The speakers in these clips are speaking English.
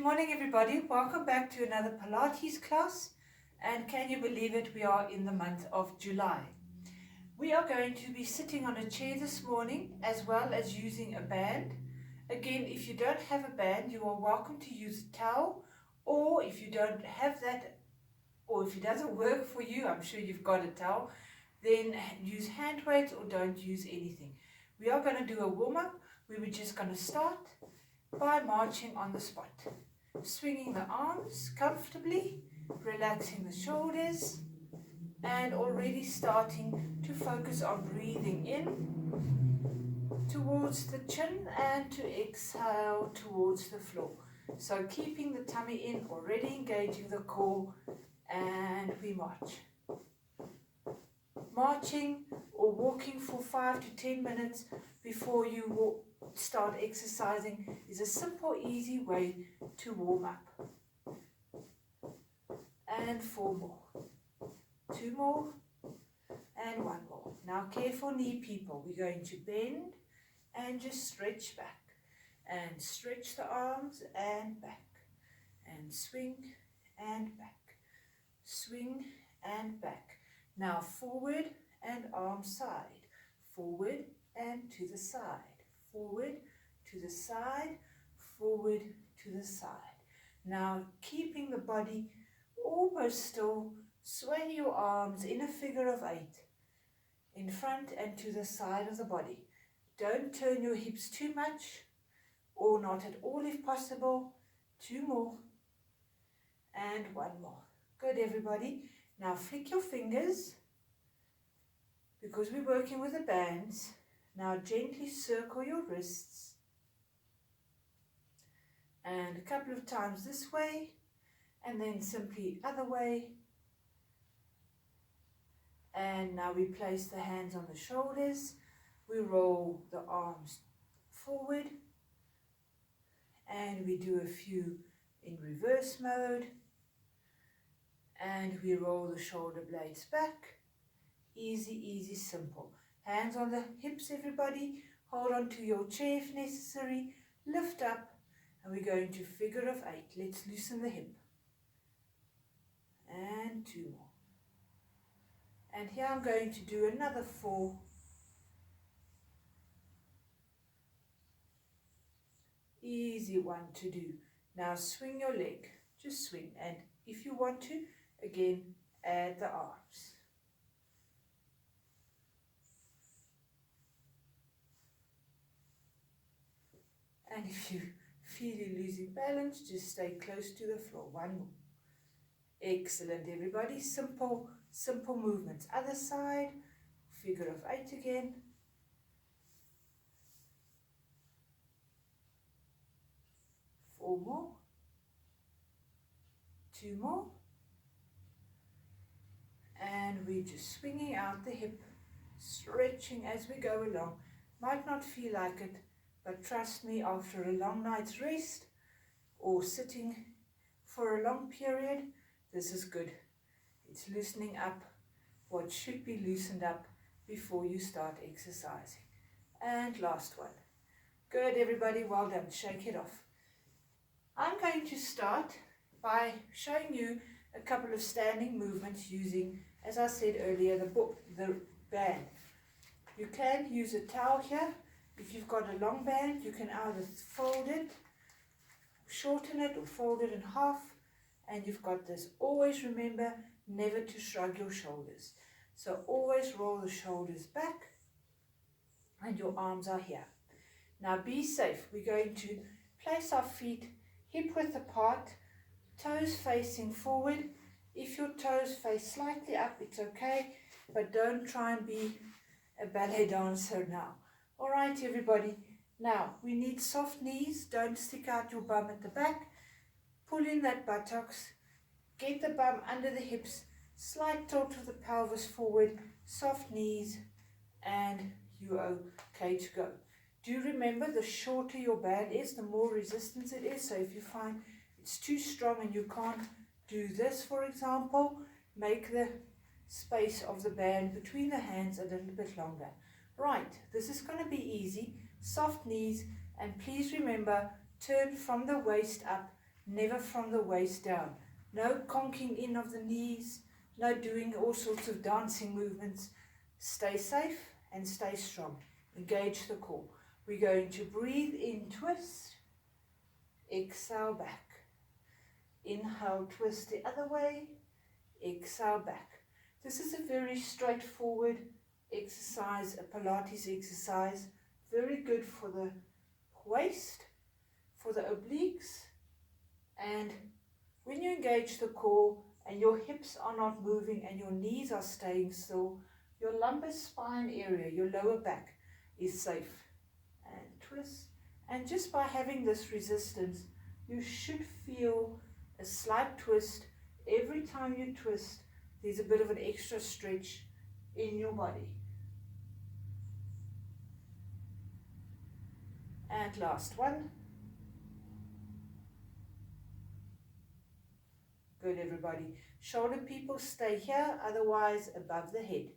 morning everybody, welcome back to another Pilates class, and can you believe it, we are in the month of July. We are going to be sitting on a chair this morning as well as using a band. Again, if you don't have a band, you are welcome to use a towel, or if you don't have that, or if it doesn't work for you, I'm sure you've got a towel, then use hand weights or don't use anything. We are going to do a warm-up where we're just going to start by marching on the spot, swinging the arms comfortably, relaxing the shoulders, and already starting to focus on breathing in towards the chin and to exhale towards the floor. So keeping the tummy in, already engaging the core, and we march. Marching or walking for 5 to 10 minutes before you start exercising is a simple, easy way to warm up. And 4 more, 2 more, and 1 more. Now careful knee people, we're going to bend and just stretch back and stretch the arms and back and swing and back, swing and back. Now forward and arm side, forward and to the side, forward to the side, forward to the side. Now keeping the body almost still, sway your arms in a figure of 8 in front and to the side of the body. Don't turn your hips too much or not at all if possible. 2 more and 1 more. Good everybody. Now flick your fingers, because we're working with the bands. Now gently circle your wrists, and a couple of times this way, and then simply other way. And now we place the hands on the shoulders, we roll the arms forward, and we do a few in reverse mode. And we roll the shoulder blades back. Easy, easy, simple. Hands on the hips, everybody. Hold on to your chair if necessary. Lift up, and we're going to figure of 8. Let's loosen the hip. And 2 more. And here I'm going to do another 4. Easy one to do. Now swing your leg. Just swing. And if you want to, again, add the arms. And if you feel you're losing balance, just stay close to the floor. 1 more. Excellent, everybody. Simple, simple movements. Other side, figure of 8 again. 4 more. 2 more. And we're just swinging out the hip, stretching as we go along. Might not feel like it, but trust me, after a long night's rest or sitting for a long period, this is good. It's loosening up what should be loosened up before you start exercising. And last one. Good, everybody, well done. Shake it off. I'm going to start by showing you a couple of standing movements using, as I said earlier, the band. You can use a towel here. If you've got a long band, you can either fold it, shorten it, or fold it in half, and you've got this. Always remember never to shrug your shoulders. So always roll the shoulders back, and your arms are here. Now be safe. We're going to place our feet hip width apart, toes facing forward. If your toes face slightly up, it's okay, but don't try and be a ballet dancer now. All right, everybody. Now, we need soft knees. Don't stick out your bum at the back. Pull in that buttocks. Get the bum under the hips. Slight tilt of the pelvis forward. Soft knees, and you're okay to go. Do remember, the shorter your band is, the more resistance it is. So if you find it's too strong and you can't do this, for example, make the space of the band between the hands a little bit longer. Right, this is going to be easy. Soft knees, and please remember, turn from the waist up never from the waist down. No conking in of the knees, no doing all sorts of dancing movements. Stay safe and stay strong. Engage the core. We're going to breathe in, twist, exhale back. Inhale, twist the other way, exhale back. This is a very straightforward exercise, a Pilates exercise, very good for the waist, for the obliques, and when you engage the core and your hips are not moving and your knees are staying still, your lumbar spine area, your lower back is safe. And twist, and just by having this resistance, you should feel a slight twist. Every time you twist, there's a bit of an extra stretch in your body. And last one. Good, everybody. Shoulder people stay here, otherwise above the head.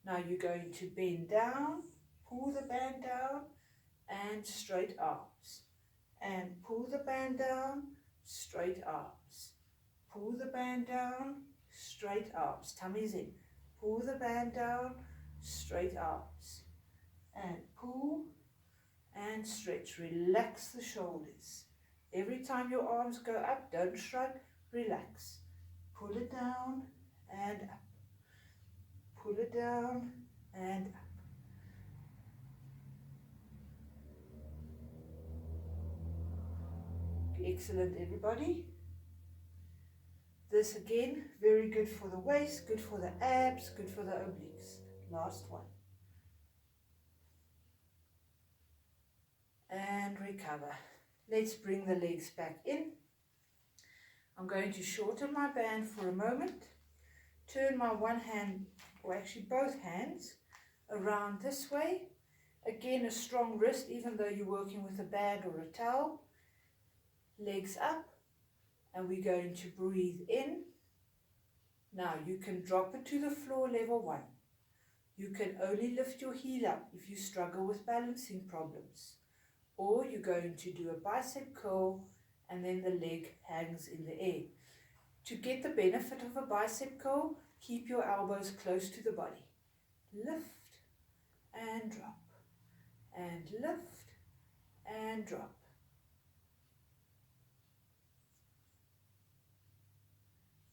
Now you're going to bend down, pull the band down, and straight arms. And pull the band down, straight arms. Pull the band down, straight arms. Tummy's in. Pull the band down, straight arms. And pull and stretch. Relax the shoulders. Every time your arms go up, don't shrug, relax. Pull it down and up. Pull it down and up. Excellent, everybody. This again, very good for the waist, good for the abs, good for the obliques. Last one. And recover. Let's bring the legs back in. I'm going to shorten my band for a moment. Turn my one hand, or actually both hands, around this way. Again, a strong wrist, even though you're working with a band or a towel. Legs up, and we're going to breathe in. Now you can drop it to the floor, level 1. You can only lift your heel up if you struggle with balancing problems. Or you're going to do a bicep curl and then the leg hangs in the air. To get the benefit of a bicep curl, keep your elbows close to the body. Lift and drop, and lift and drop.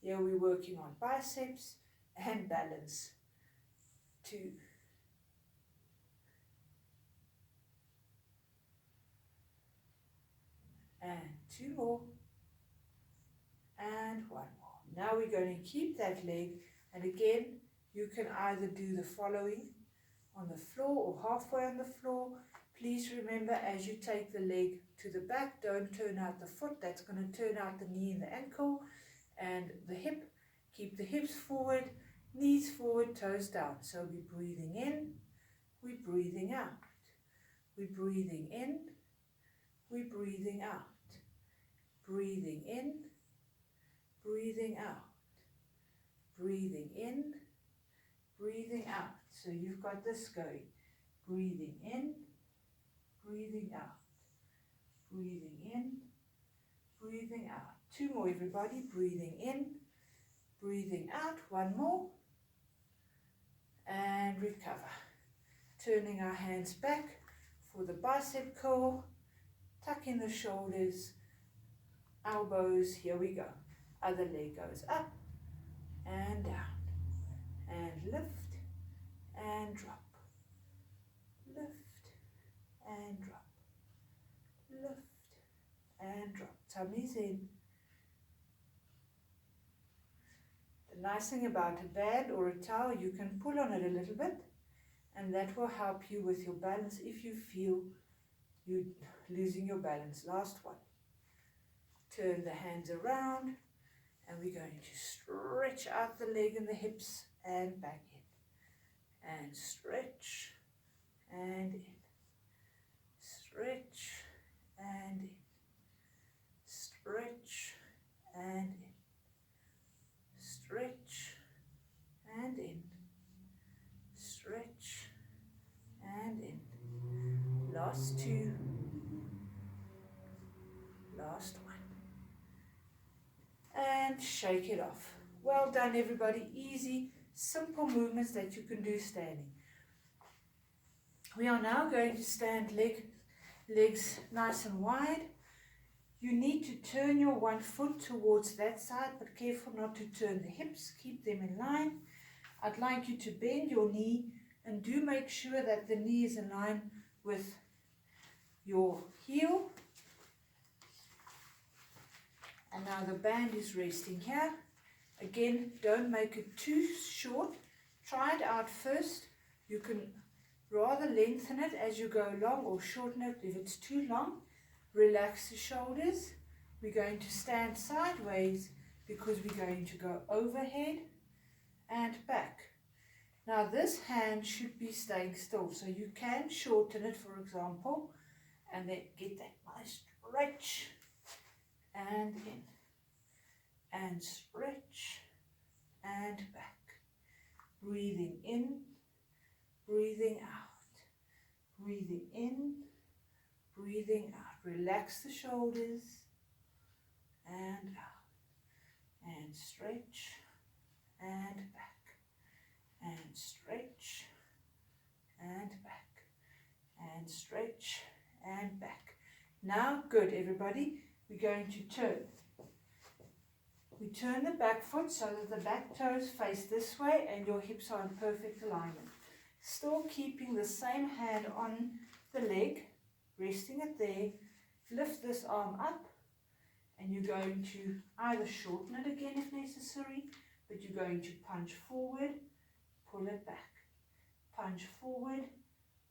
Here we're working on biceps and balance. 2. And 2 more. And 1 more. Now we're going to keep that leg, and again, you can either do the following on the floor or halfway on the floor. Please remember, as you take the leg to the back, don't turn out the foot. That's going to turn out the knee and the ankle. And the hip, keep the hips forward, knees forward, toes down. So we're breathing in, we're breathing out. We're breathing in, we're breathing out. Breathing in, breathing out. Breathing in, breathing out. So you've got this going. Breathing in, breathing out. Breathing in, breathing out. 2 more, everybody. Breathing in, breathing out. 1 more. And recover. Turning our hands back for the bicep curl. Tuck in the shoulders, elbows. Here we go. Other leg goes up and down. And lift and drop. Lift and drop. Lift and drop. Tummy's in. The nice thing about a band or a towel, you can pull on it a little bit, and that will help you with your balance if you feel you're losing your balance. Last one. Turn the hands around, and we're going to stretch out the leg and the hips and back in. And stretch and in. Stretch and in. Stretch and in. Stretch and in. Stretch and in. Last 2. Last 1. and shake it off. Well done, everybody. Easy, simple movements that you can do standing. We are now going to stand legs nice and wide. You need to turn your one foot towards that side, but careful not to turn the hips. Keep them in line. I'd like you to bend your knee, and do make sure that the knee is in line with your heel. And now the band is resting here. Again, don't make it too short. Try it out first. You can rather lengthen it as you go along or shorten it if it's too long. Relax the shoulders. We're going to stand sideways because we're going to go overhead and back. Now this hand should be staying still, so you can shorten it, for example, and then get that nice stretch and in and stretch and back. Breathing in, breathing out, breathing in, breathing out. Relax the shoulders and out and stretch and back and stretch and back and stretch and back. Now, good, everybody. We're going to turn. We turn the back foot so that the back toes face this way and your hips are in perfect alignment. Still keeping the same hand on the leg, resting it there. Lift this arm up and you're going to either shorten it again if necessary, but you're going to punch forward, pull it back. Punch forward,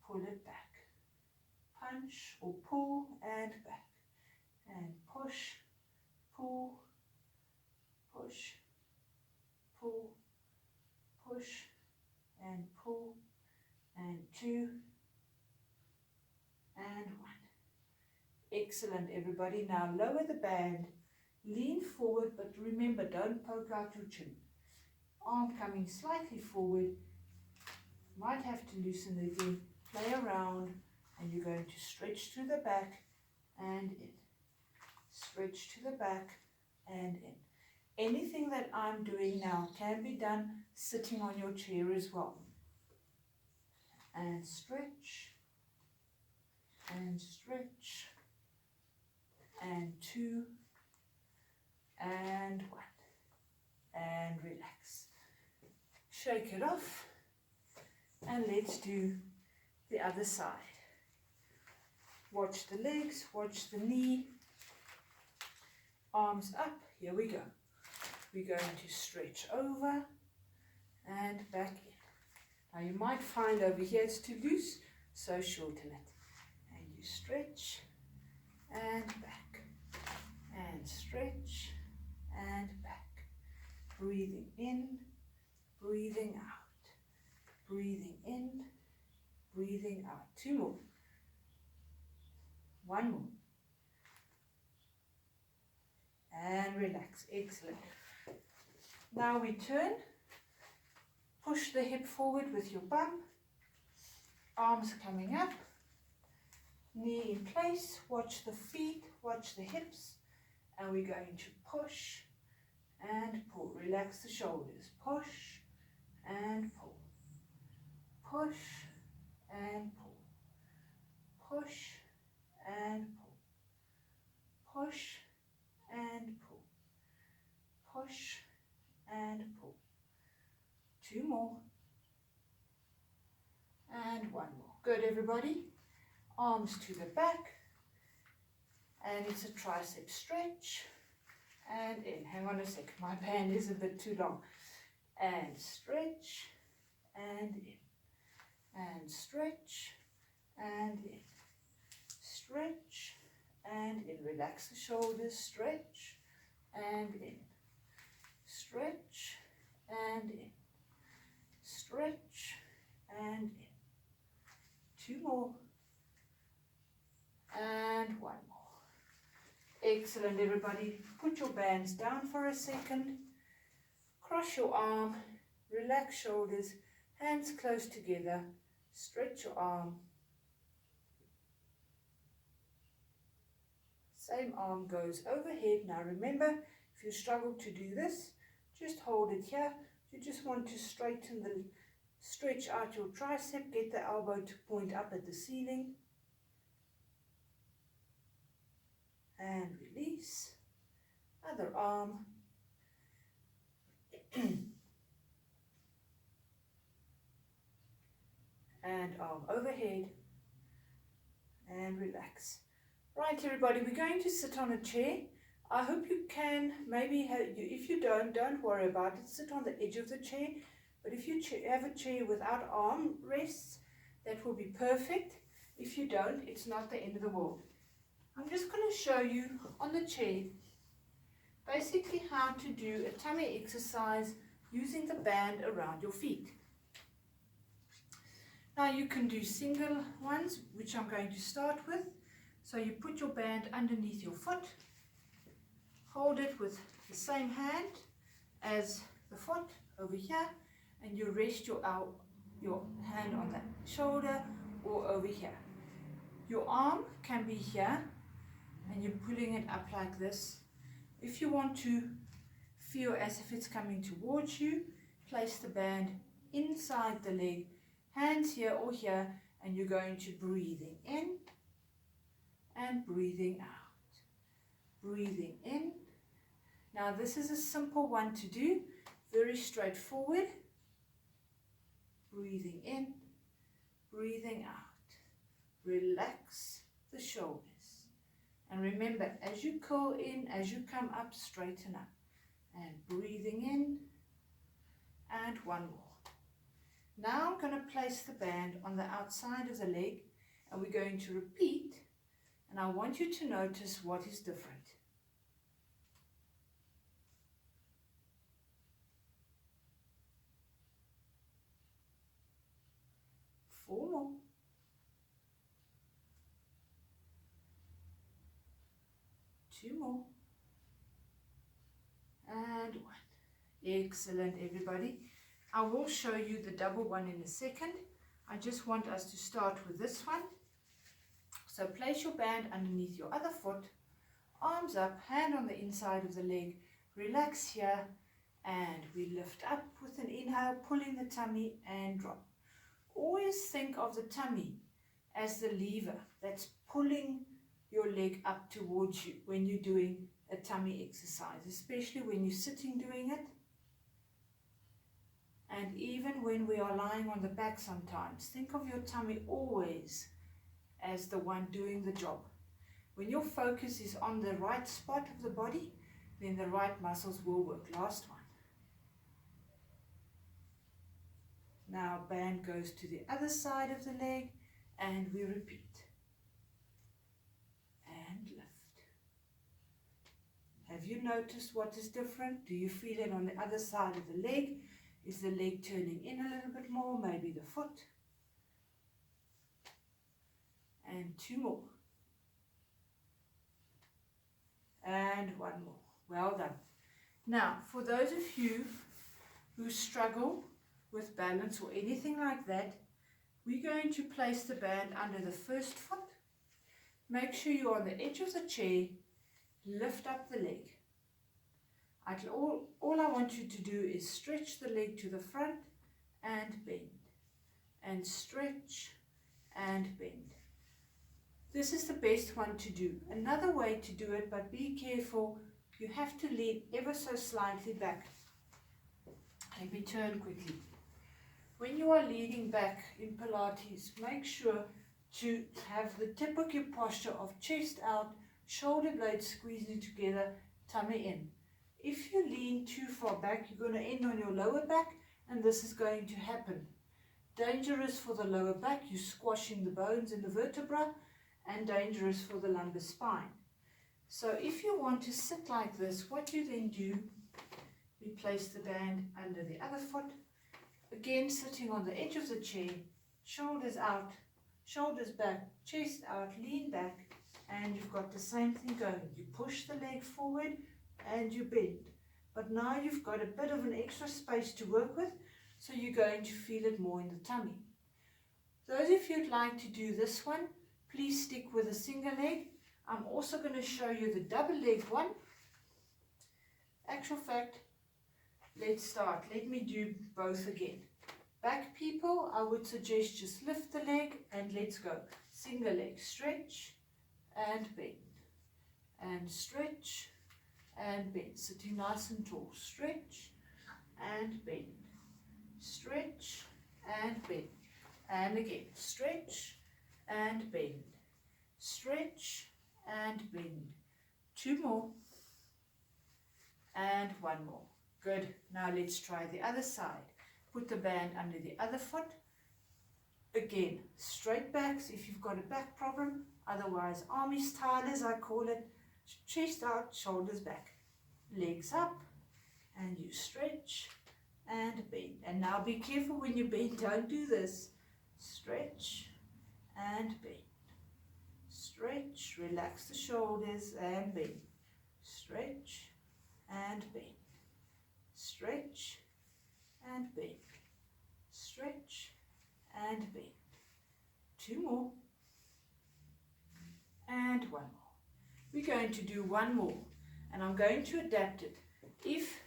pull it back. Punch or pull and back. And push, pull, push, pull, push, and pull, and 2, and 1. Excellent, everybody. Now lower the band, lean forward, but remember, don't poke out your chin. Arm coming slightly forward. Might have to loosen it again. Play around, and you're going to stretch to the back and in. Stretch to the back and in. Anything that I'm doing now can be done sitting on your chair as well. And stretch, and stretch, and 2, and 1, and relax. Shake it off, and let's do the other side. Watch the legs, watch the knee, arms up, here we go. We're going to stretch over and back in. Now you might find over here it's too loose, so shorten it. And you stretch and back, and stretch and back. Breathing in, breathing out, breathing in, breathing out. 2 more. 1 more. And relax. Excellent. Now we turn. Push the hip forward with your bum. Arms coming up. Knee in place. Watch the feet. Watch the hips. And we're going to push and pull. Relax the shoulders. Push and pull. Push and pull. Push and pull. Push and pull. Push and pull. 2 more. And 1 more. Good, everybody. Arms to the back. And it's a tricep stretch. And in. Hang on a sec. My band is a bit too long. And stretch. And in. And stretch. And in. Stretch. And in. Relax the shoulders. Stretch. And in. Stretch. And in. Stretch and in. 2 more and 1 more. Excellent, everybody. Put your bands down for a second. Cross your arm. Relax shoulders. Hands close together. Stretch your arm. Same arm goes overhead. Now remember, if you struggle to do this, just hold it here. You just want to stretch out your tricep, get the elbow to point up at the ceiling. And release. Other arm. And arm overhead. And relax. Right, everybody, we're going to sit on a chair. I hope you can, maybe, if you don't worry about it, sit on the edge of the chair. But if you have a chair without arm rests, that will be perfect. If you don't, it's not the end of the world. I'm just going to show you on the chair basically how to do a tummy exercise using the band around your feet. Now you can do single ones, which I'm going to start with. So you put your band underneath your foot, hold it with the same hand as the foot over here, and you rest your hand on the shoulder or over here. Your arm can be here, and you're pulling it up like this. If you want to feel as if it's coming towards you, place the band inside the leg, hands here or here, and you're going to breathing in and breathing out. Breathing in. Now this is a simple one to do, very straightforward. Breathing in, breathing out. Relax the shoulders. And remember, as you curl in, as you come up, straighten up. And breathing in, and one more. Now I'm going to place the band on the outside of the leg, and we're going to repeat, and I want you to notice what is different. 4 more. 2 more. And 1. Excellent, everybody. I will show you the double one in a second. I just want us to start with this one. So place your band underneath your other foot, arms up, hand on the inside of the leg, relax here, and we lift up with an inhale, pulling the tummy and drop. Always think of the tummy as the lever that's pulling your leg up towards you when you're doing a tummy exercise, especially when you're sitting doing it. And even when we are lying on the back sometimes, think of your tummy always as the one doing the job. When your focus is on the right spot of the body, then the right muscles will work. Last one. Now band goes to the other side of the leg and we repeat. And lift. Have you noticed what is different? Do you feel it on the other side of the leg? Is the leg turning in a little bit more? Maybe the foot. And 2 more. And 1 more. Well done. Now, for those of you who struggle with balance or anything like that, we're going to place the band under the first foot. Make sure you're on the edge of the chair. Lift up the leg. All I want you to do is stretch the leg to the front and bend. And stretch and bend. This is the best one to do. Another way to do it, but be careful, you have to lean ever so slightly back. Let me turn quickly. When you are leaning back in Pilates, make sure to have the typical posture of chest out, shoulder blades squeezing together, tummy in. If you lean too far back, you're going to end on your lower back, and this is going to happen. Dangerous for the lower back, you're squashing the bones in the vertebra, and dangerous for the lumbar spine. So if you want to sit like this, what you then do, we place the band under the other foot, again sitting on the edge of the chair, shoulders out, shoulders back, chest out, lean back, and you've got the same thing going. You push the leg forward and you bend. But now you've got a bit of an extra space to work with, so you're going to feel it more in the tummy. Those of you who'd like to do this one, please stick with a single leg. I'm also going to show you the double leg one. Actual fact, let's start. Let me do both again. Back people, I would suggest just lift the leg and let's go. Single leg, stretch and bend. And stretch and bend. Sitting nice and tall. Stretch and bend. Stretch and bend. And again, stretch and bend. Stretch and bend. 2 more. And 1 more. Good. Now let's try the other side. Put the band under the other foot. Again, straight backs if you've got a back problem. Otherwise, army style as I call it. Chest out, shoulders back. Legs up. And you stretch and bend. And now be careful when you bend. Don't do this. Stretch and bend. Stretch. Relax the shoulders and bend. Stretch and bend. Stretch and bend. Stretch and bend. 2 more. And 1 more. We're going to do 1 more. And I'm going to adapt it. If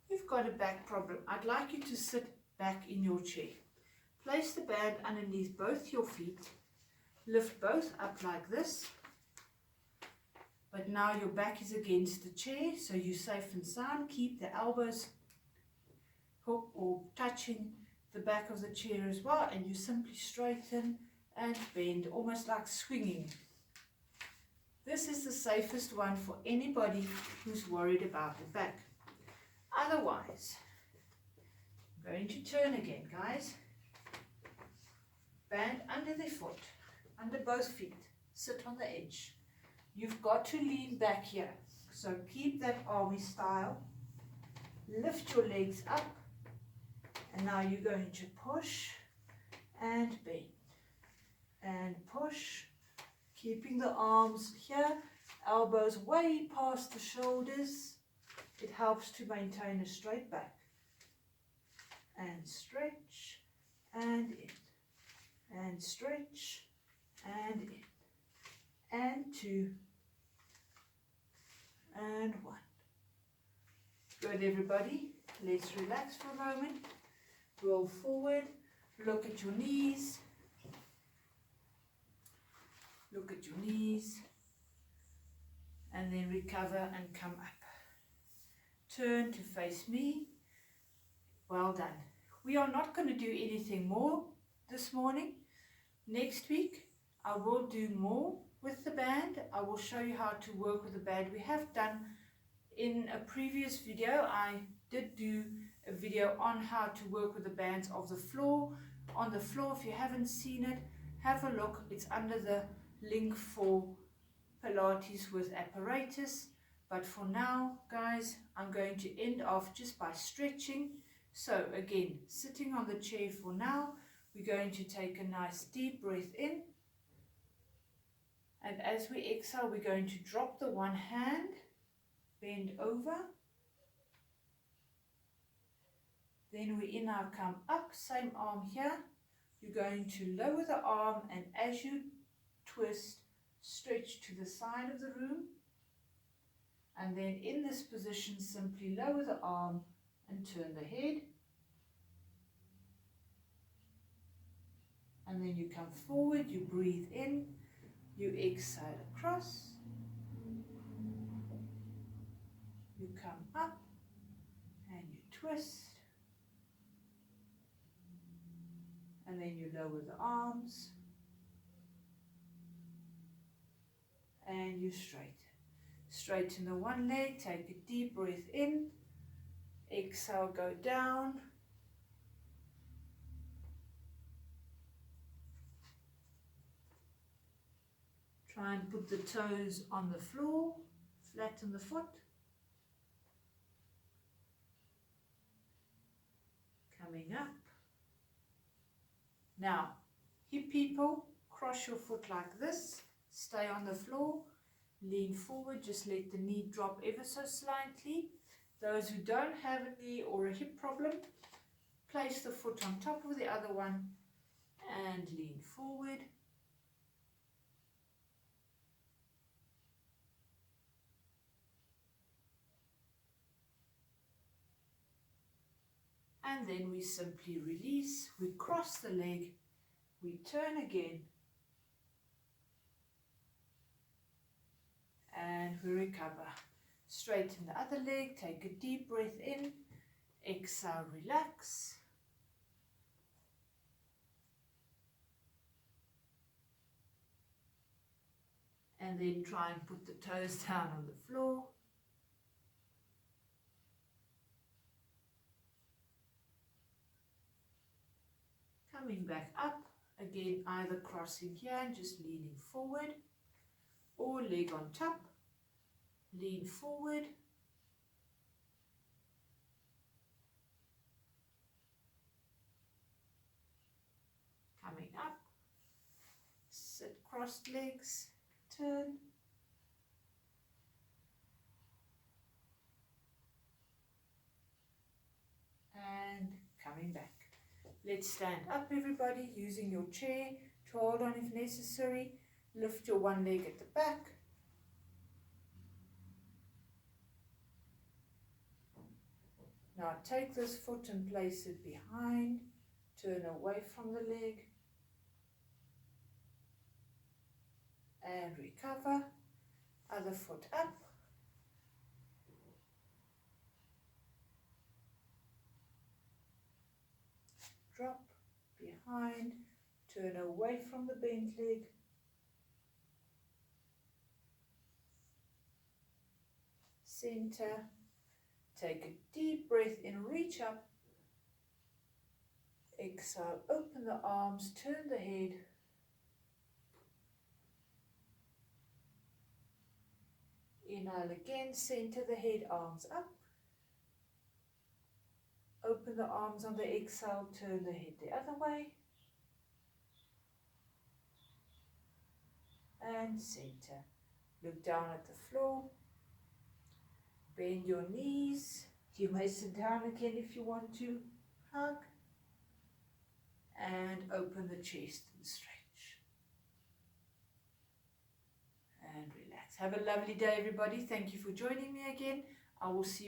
you've got a back problem, I'd like you to sit back in your chair. Place the band underneath both your feet. Lift both up like this. But now your back is against the chair, so you're safe and sound. Keep the elbows hook or touching the back of the chair as well, and you simply straighten and bend, almost like swinging. This is the safest one for anybody who's worried about the back. Otherwise, I'm going to turn again, guys. Band under the foot, under both feet. Sit on the edge. You've got to lean back here. So keep that army style. Lift your legs up. And now you're going to push and bend. And push. Keeping the arms here. Elbows way past the shoulders. It helps to maintain a straight back. And stretch and in. And stretch and in. And 2 and 1. Good, everybody. Let's relax for a moment. Roll forward. Look at your knees. Look at your knees. And then recover and come up. Turn to face me. Well done. We are not going to do anything more this morning. Next week, I will do more with the band. I will show you how to work with the band. We have done in a previous video, I did do a video on how to work with the bands of the floor. On the floor, if you haven't seen it, have a look. It's under the link for Pilates with apparatus. But for now, guys, I'm going to end off just by stretching. So again, sitting on the chair for now, we're going to take a nice deep breath in. And as we exhale, we're going to drop the one hand, bend over. Then we inhale, come up, same arm here. You're going to lower the arm, and as you twist, stretch to the side of the room. And then in this position, simply lower the arm and turn the head. And then you come forward, you breathe in. You exhale across, you come up and you twist, and then you lower the arms and you straighten. Straighten the one leg, take a deep breath in, exhale, go down. Try and put the toes on the floor, flatten the foot. Coming up. Now, hip people, cross your foot like this, stay on the floor, lean forward, just let the knee drop ever so slightly. Those who don't have a knee or a hip problem, place the foot on top of the other one and lean forward. And then we simply release, we cross the leg, we turn again, and we recover. Straighten the other leg, take a deep breath in, exhale, relax. And then try and put the toes down on the floor. Coming back up, again either crossing here and just leaning forward, or leg on top, lean forward, coming up, sit crossed legs, turn, and coming back. Let's stand up, everybody, using your chair to hold on if necessary. Lift your one leg at the back. Now take this foot and place it behind. Turn away from the leg. And recover. Other foot up. Drop, behind. Turn away from the bent leg. Center. Take a deep breath in, reach up. Exhale, open the arms, turn the head. Inhale again, center the head, arms up. Open the arms on the exhale, turn the head the other way. And center. Look down at the floor. Bend your knees. You may sit down again if you want to. Hug. And open the chest and stretch. And relax. Have a lovely day, everybody. Thank you for joining me again. I will see you.